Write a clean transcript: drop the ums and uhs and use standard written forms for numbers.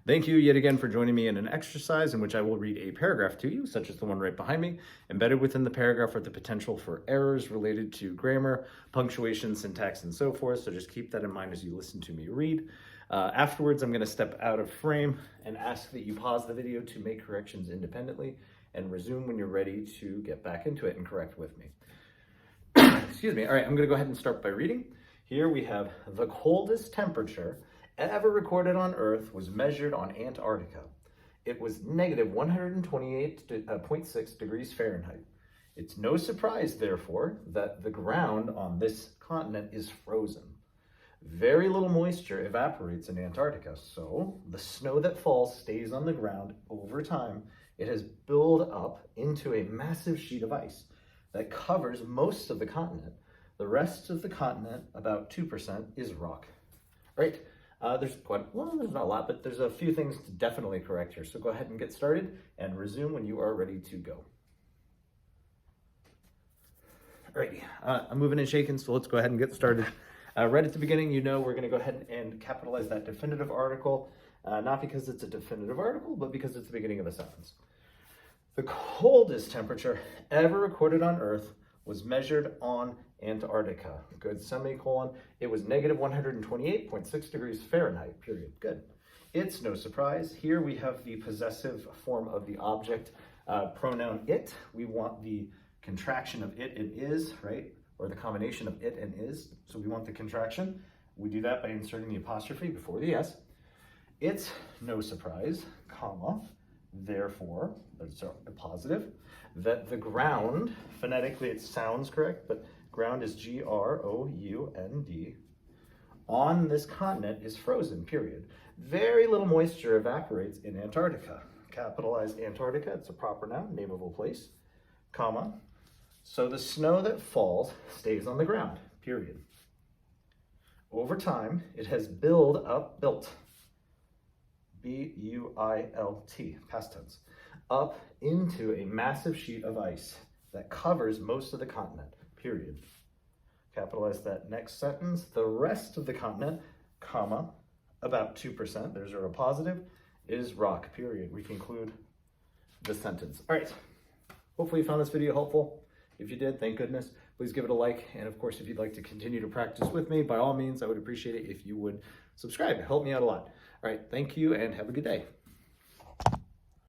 Thank you yet again for joining me in an exercise in which I will read a paragraph to you, such as the one right behind me. Embedded within the paragraph are the potential for errors related to grammar, punctuation, syntax, and so forth. So just keep that in mind as you listen to me read. Afterwards, I'm going to step out of frame and ask that you pause the video to make corrections independently and resume when you're ready to get back into it and correct with me. Excuse me. All right, I'm going to go ahead and start by reading. Here we have the coldest temperature ever recorded on Earth was measured on Antarctica. It was negative 128.6 degrees Fahrenheit. It's no surprise, therefore, that the ground on this continent is frozen. Very little moisture evaporates in Antarctica, so the snow that falls stays on the ground over time. It has built up into a massive sheet of ice that covers most of the continent. The rest of the continent, about 2%, is rock. All right, there's not a lot, but there's a few things to definitely correct here. So go ahead and get started and resume when you are ready to go. Alrighty, I'm moving and shaking, so let's go ahead and get started. Right at the beginning, we're going to go ahead and capitalize that definitive article, not because it's a definitive article, but because it's the beginning of a sentence. The coldest temperature ever recorded on Earth was measured on Antarctica. Good, semicolon. It was negative 128.6 degrees Fahrenheit, period. Good. It's no surprise. Here we have the possessive form of the object pronoun it. We want the contraction of it and is, right? Or the combination of it and is. So we want the contraction. We do that by inserting the apostrophe before the s. It's no surprise, comma, therefore, that's a positive, that the ground, phonetically it sounds correct, but ground is G-R-O-U-N-D, on this continent is frozen, period. Very little moisture evaporates in Antarctica. Capitalize Antarctica, it's a proper noun, name of a place, comma, so the snow that falls stays on the ground, period. Over time, it has built, B-U-I-L-T, past tense, up into a massive sheet of ice that covers most of the continent, period. Capitalize that next sentence. The rest of the continent, comma, about 2%, there's a positive, is rock, period. We conclude the sentence. All right, hopefully you found this video helpful. If you did, thank goodness. Please give it a like. And of course, if you'd like to continue to practice with me, by all means, I would appreciate it if you would subscribe. Help me out a lot. All right, thank you and have a good day.